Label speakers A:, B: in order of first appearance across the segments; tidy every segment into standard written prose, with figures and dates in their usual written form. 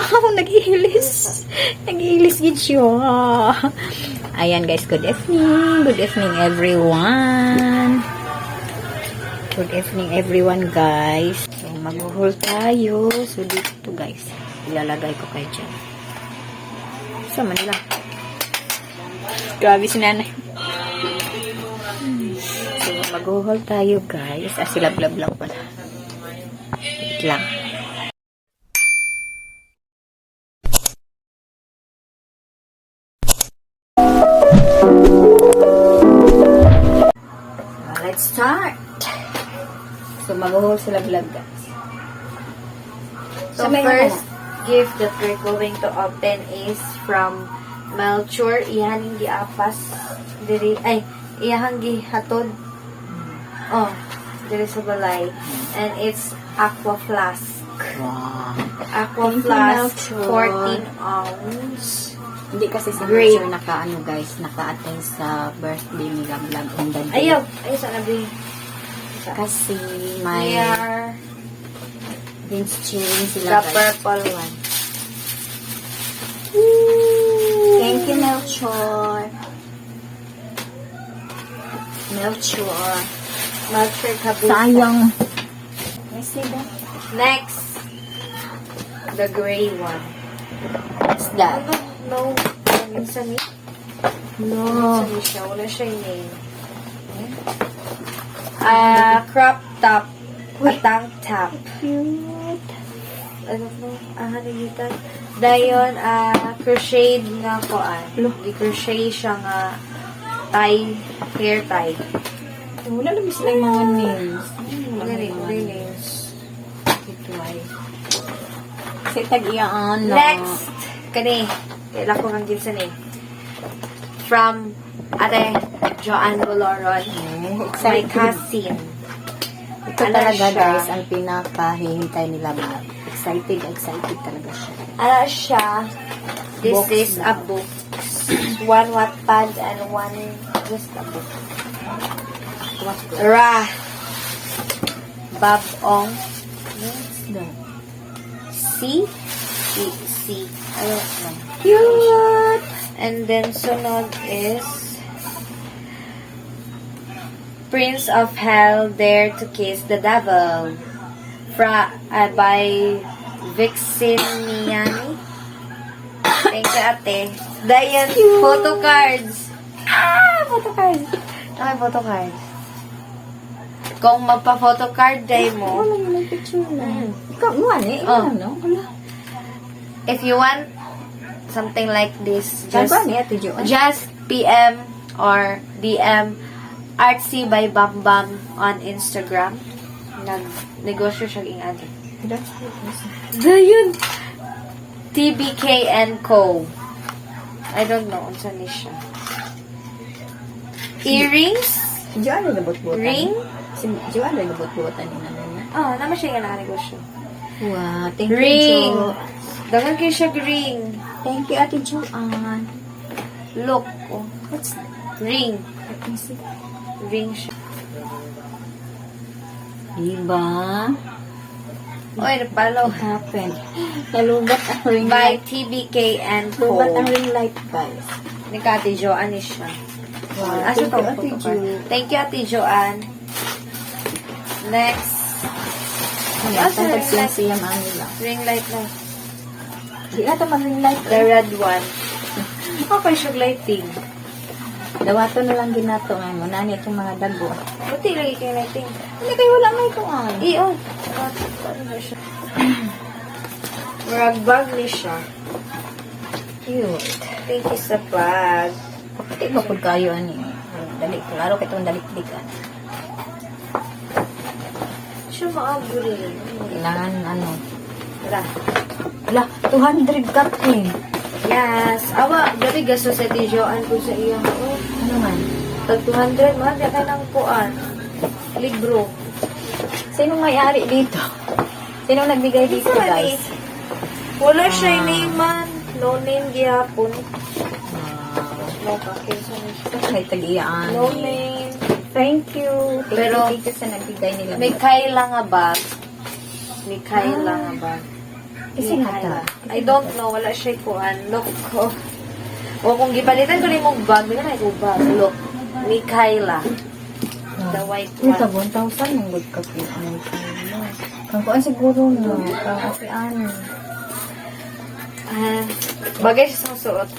A: Wow, nag-ihilis. Nag-ihilis gid siya. Ayan guys, good evening. Good evening everyone. Good evening everyone guys. So, mag-haul tayo. So, dito guys. Ilalagay ko kayo dyan. Sa Manila. Grabe si nanay. So, mag-haul tayo guys. Sila blab lang pala. Wait lang. Let's start. So, mag-haul sila vlog, guys.
B: So, first gift that we're going to open is from Melchor. Iyahang giapas. Iyahang gihatod. Oh, diri sa balay. And it's Aqua Flask.
A: Wow.
B: Aqua Flask, 14 ounce.
A: Hindi kasi si
B: Great.
A: Melchor guys, naka-attend sa birthday nila vlog on the day.
B: Ayaw sa nabi.
A: Kasi may
B: We are
A: Vince cheering
B: the
A: sila guys.
B: purple one.
A: Thank you, Melchor. Melchor.
B: Melchor Kabusa.
A: Sayang. Yes, diba?
B: Next, the gray one.
A: What's that?
B: No. Minsan eh.
A: No.
B: Minsan siya. Wala siya yung name. Crop top. A tank top.
A: Cute.
B: I don't know. Ano dito? Dayon, crocheted nga koan. Di-crochet siya nga tie, hair tie.
A: Wala naman sila yung mga nails.
B: Wala nails.
A: Ito ay. Kasi tag-iyaan na.
B: Next, kani. Kailan ko kang ginsan eh. From Ate Joanne Boloron. My
A: Excited.
B: cousin.
A: Ito
B: Ano
A: talaga
B: siya?
A: guys, ang pinakahihintay nila ba? Excited talaga siya.
B: Ano siya? This
A: Box
B: is
A: na.
B: a book. One Wattpad and one just a book. Ra. Bob Ong.
A: What's that?
B: C. C. I don't know.
A: Cute!
B: And then sunod is Prince of Hell Dare to Kiss the Devil by Vixiniani. Thank you, ate. Dayan, photo cards. Photo cards. Okay, photo cards. Kung magpa-photo card day mo,
A: Wala yung may picture na. Ikaw, nuwan eh.
B: Oh.
A: Ano? Wala.
B: if you want something like this,
A: Gagawa niya, Ate Jo.
B: just PM or DM Artsy by Bam Bam on Instagram. Nag-negosyo siya ng ate. Dayun! TBK and Co. I don't know. Unsa ni siya. Earrings?
A: Si Joanne na nabot-buotan.
B: Ring?
A: Si Joanne na nabot-buotan ni nanay niya.
B: Oh, naman siya nga negosyo.
A: Wow, thank you,
B: Ring!
A: Jo.
B: Dagan kayo siya ring.
A: Thank you, Ate Joanne.
B: Look. Oh.
A: What's that?
B: Ring.
A: Let me see.
B: Ring siya.
A: Diba?
B: Oy, napalo.
A: What happened? Nalubat ang ring
B: By
A: light.
B: TBK and Co.
A: Nalubat ang ring light, guys.
B: Ni Ate Joanne siya.
A: Wow,
B: Asa
A: thank
B: to?
A: you, Ate Jo.
B: Thank you, Ate Joanne. Next.
A: Ayan,
B: Asa
A: tangkad
B: ring
A: siya
B: light?
A: siya manila.
B: Ring light na.
A: Di ata mag-ring light.
B: The red one. Okay, siya lighting.
A: Dawato na lang ginato nga mo. Nani itong mga dago.
B: Buti lagi kayo lighting.
A: Hindi kayo wala may ito ay.
B: Iyo. Ano ba siya? Murag bag ni siya.
A: Cute.
B: Thank you sa bag.
A: Pati ba po kayo ani? Dali, klaro ka itong dalit-dalikan.
B: Siya maabuli.
A: Kailangan ano.
B: Tara.
A: Wala, 200 cut eh.
B: Yes. Awa, gabi gasto sa Ate Joanne ko sa iyang
A: Ano man?
B: tag 200 man ka ng kuan. Libro.
A: Sino may-ari dito? Sino nagbigay dito, guys?
B: Wala siya name man. No name gihapon. No package sa niya.
A: May tag-iyaan.
B: No name.
A: Thank you.
B: Pero,
A: Thank you sa nagbigay nila.
B: May Kayla nga bag. May Kayla nga bag.
A: Isa na ta.
B: I don't know. Wala siya kuan. Look ko. O kung gipalitan ko ni mong bag, may na ko bag. Look. Mikayla. The white
A: Yung sa
B: one.
A: 1,000 yung good ka po. Kung kuan siguro na. Kasi ano.
B: Bagay siya sa suot.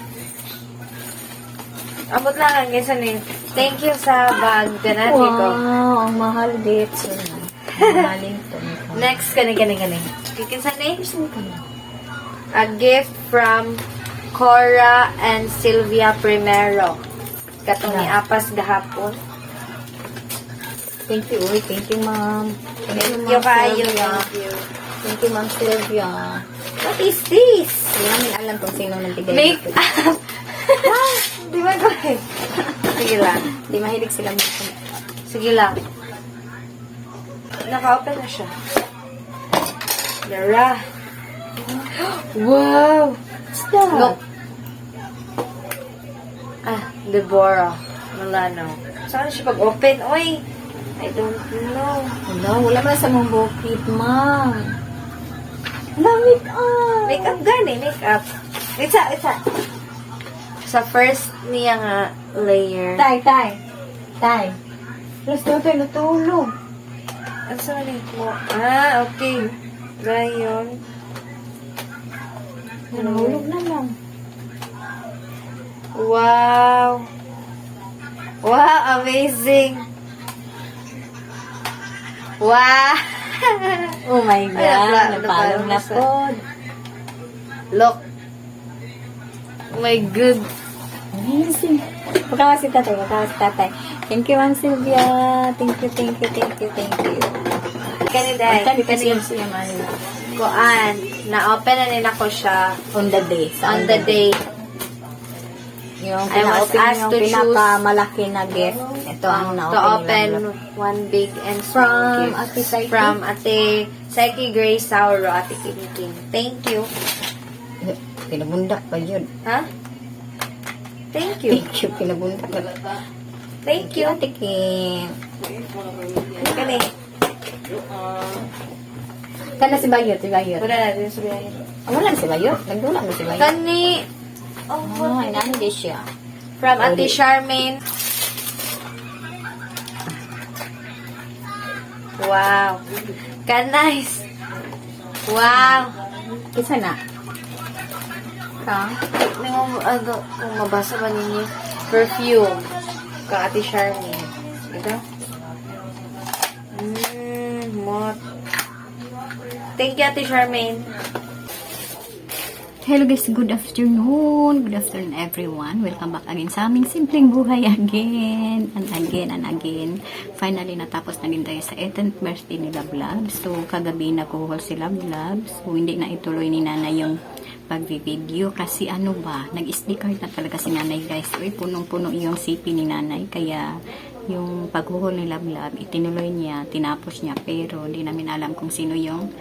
B: Amot lang ang gisa ni. Thank you sa bag. Ganati ko.
A: Wow, ang mahal dito. Mahaling to.
B: Next, gani. Kikinsa ni?
A: Gusto ka na.
B: A gift from Cora and Sylvia Primero. Katong ni Apas gahapon.
A: Thank you, uy. Thank you, ma'am.
B: Thank you kayo.
A: Sylvia.
B: Thank you.
A: Thank you, ma'am Sylvia.
B: What is this?
A: Hindi namin alam kung sino nagbigay.
B: Make up. Di ba ko eh? Sige lang.
A: Hindi mahilig sila make.
B: Sige lang. Naka-open na siya. Lara. Wow!
A: Stop.
B: Look. Deborah. Milano. Saan siya pag-open? Oy! I don't know.
A: Wala, wala man sa mong bukit, ma'am. Wala, make up.
B: Makeup gani, makeup. Isa. Sa first niya nga layer.
A: Tay. Plus daw tayo natulog.
B: Ano sa mali mo? Okay. Gayon.
A: Nahulog na lang.
B: Wow! Wow, amazing! Wow!
A: Oh my God.
B: Ay,
A: Napalong na
B: napalong
A: po.
B: Look! Oh my God!
A: Amazing. Pagkakasi tatay. Thank you, Ma'am Sylvia. Thank you.
B: Kaniday,
A: siya, man.
B: kuan, na-open na nila ko siya
A: On the day.
B: on the day.
A: Yung
B: I was
A: pina-open
B: asked
A: yung
B: to choose
A: pinakamalaki na gift. Ito ang
B: to
A: na-open
B: open
A: nila.
B: one big and small
A: From
B: gift.
A: Ate Saiki?
B: From Ate Saiki Grace Sauro, Ate Kim. Thank you.
A: Pinabundak pa yun.
B: Ha? Thank you.
A: Thank you, pinabundak pa.
B: Thank you.
A: Ate Kim.
B: Kani.
A: Kana si Bayot.
B: Wala na din sabihin.
A: Wala na si Bayot. Nagdula mo si Bayot.
B: Kani. Oh,
A: Inano din siya.
B: from Ate Charmaine. Wow. Nice. Wow.
A: Isa na. Ka?
B: Kung mabasa ba ninyo? Perfume. Ka Ate Charmaine. Ito? Mot. Thank you, Ate Charmaine.
A: Hello guys, good afternoon. Good afternoon everyone. Welcome back again sa aming simpleng buhay again. And again. Finally, natapos na din tayo sa 18th birthday ni Love Love. So, kagabi nakuhol si Love Love. So, hindi na ituloy ni Nanay yung pag-video. Kasi ano ba, nag-SD card na talaga si Nanay guys. Uy, punong-puno yung CP ni Nanay. Kaya, yung paghuhol ni Love Love, itinuloy niya, tinapos niya. Pero, hindi namin alam kung sino yung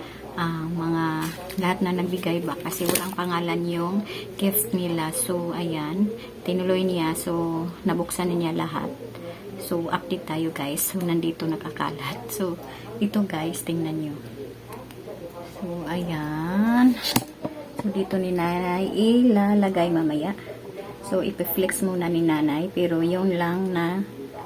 A: mga lahat na nagbigay ba kasi walang pangalan yung gift nila. So ayan, tinuloy niya, so nabuksan na niya lahat. So update tayo guys. So nandito nakakalat. So ito guys, tingnan nyo. So ayan, so dito ni Nanay ilalagay mamaya. So ipiflex muna ni Nanay, pero yung lang na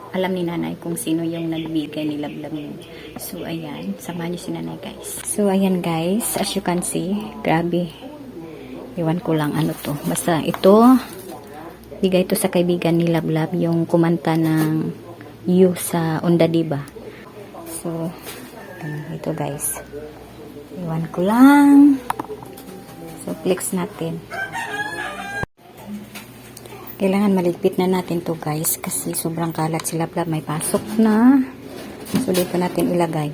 A: alam ni Nanay kung sino yung nagbigay ni Love Love mo. So, ayan. Samahan niyo si Nanay, guys. So, ayan, guys. As you can see, grabe. Iwan ko lang ano to. Basta ito, bigay ito sa kaibigan ni Love Love, yung kumanta ng You sa Onda Diba. So, ito, guys. Iwan ko lang. So, flex natin. Kailangan maligpit na natin to guys kasi sobrang kalat si Love Love, may pasok na. So dito natin ilagay.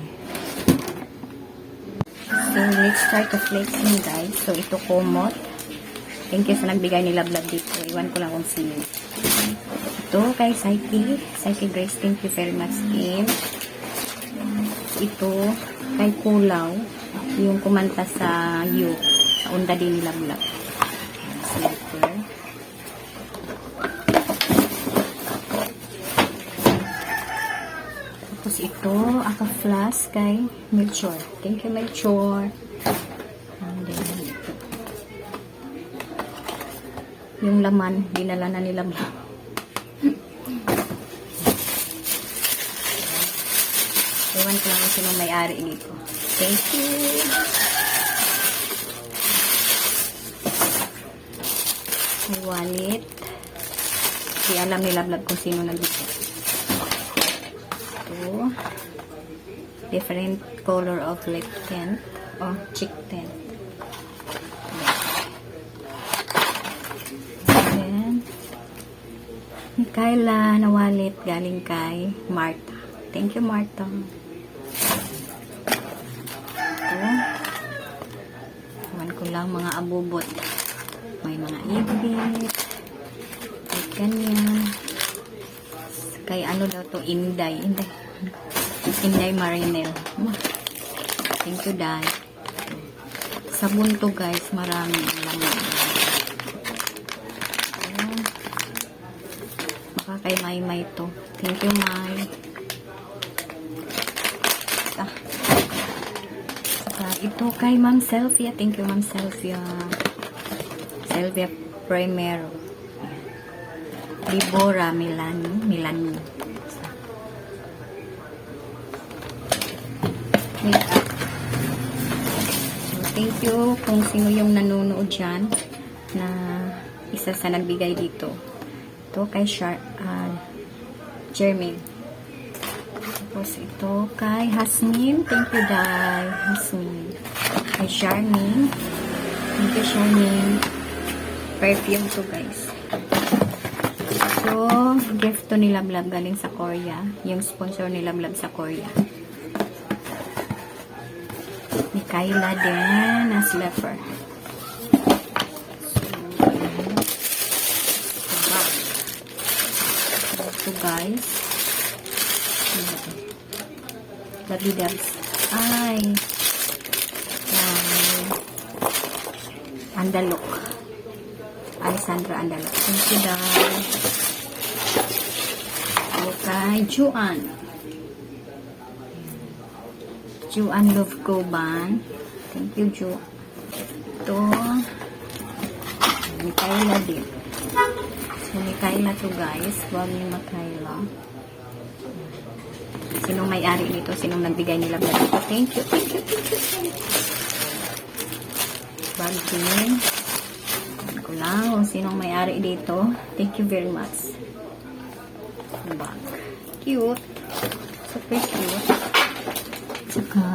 A: So let's start to flexing guys. So ito kumot. Thank you sa nagbigay ni Love Love dito. Iwan ko lang kung sino. Ito kay Saiki Grace. Thank you very much Kim. Ito kay Kulaw. Yung kumanta sa You. Sa Onda din ni Love Love. Slipper. Tapos ito, Aka Flask kay Melchor. Thank you, Melchor. And then, yung laman, dinala na nila. Ewan ko lang kung sino may-ari dito. Thank you. May wallet. Di alam ni Lablab kung sino nandito. Ito. Different color of lip tint. Oh, cheek tint. Then, Mikaela na wallet galing kay Martha. Thank you, Martha. Ito. Ewan ko lang mga abubot. May mga ibit. May ganyan. Kay ano daw to? Inday. Inday Marinel. Thank you, Dad. Sabon to, guys. Marami laman. Baka kay May to. Thank you, May. Saka ito kay Ma'am Selvia. Thank you, Ma'am Selvia. Selvia Primero. Libora Milano. Makeup. So, thank you kung sino yung nanonood dyan na isa sa nagbigay dito. Ito kay Jermaine. Tapos ito kay Hasmin. Thank you, Dai. Hasmin. Kay Charmaine. Thank you, Charmaine. Perfume to, guys. So, gift to ni Lablab galing sa Korea. Yung sponsor ni Lablab sa Korea. Ni Kyla din na slipper. So, guys. Labidabs. Ay. Andalok. Alessandra Andalok. Thank you, guys. Okay, Juan. Juan Love Go Ban. Thank you, Ju. Ito. Mikaela din. So, Mikaela to, guys. Huwag niyo Mikaela. Sinong may-ari nito? Sinong nagbigay nila ba dito? Thank you. Bagin. Alam ko lang kung sinong may-ari dito. Thank you very much. Bag. Cute. Super cute. Saka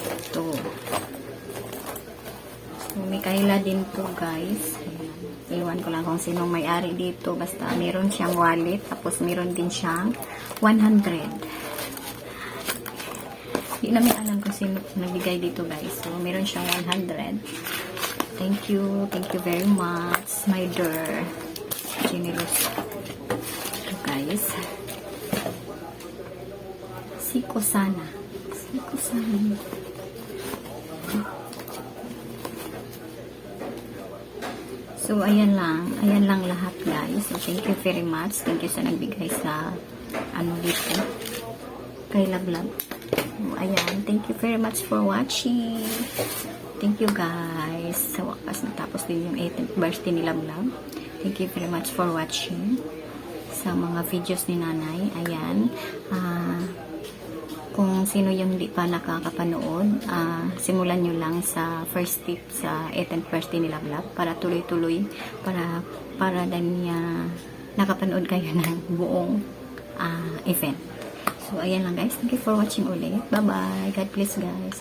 A: ito. So, Mikaela din to, guys. Iwan ko lang kung sinong may-ari dito. Basta meron siyang wallet. Tapos meron din siyang 100. Hindi namin alam kung sino nagbigay dito, guys. So, meron siyang 100. Thank you. Thank you very much, my dear. Generous. Ito, guys. Siko sana. Siko sana. So, ayan lang. Ayan lang lahat, guys. So, thank you very much. Thank you sa nagbigay sa dito. Kay Lablab. So, ayan. Thank you very much for watching. Thank you, guys. Sa wakas, natapos din yung 18th birthday ni Lablab. Thank you very much for watching sa mga videos ni Nanay. Ayan. Kung sino yung hindi pa nakakapanood, simulan nyo lang sa first tip sa 18th birthday ni Lablab para tuloy-tuloy, para din nakapanood kayo ng buong event. So, ayan lang, guys. Thank you for watching ulit. Bye-bye. God bless, guys.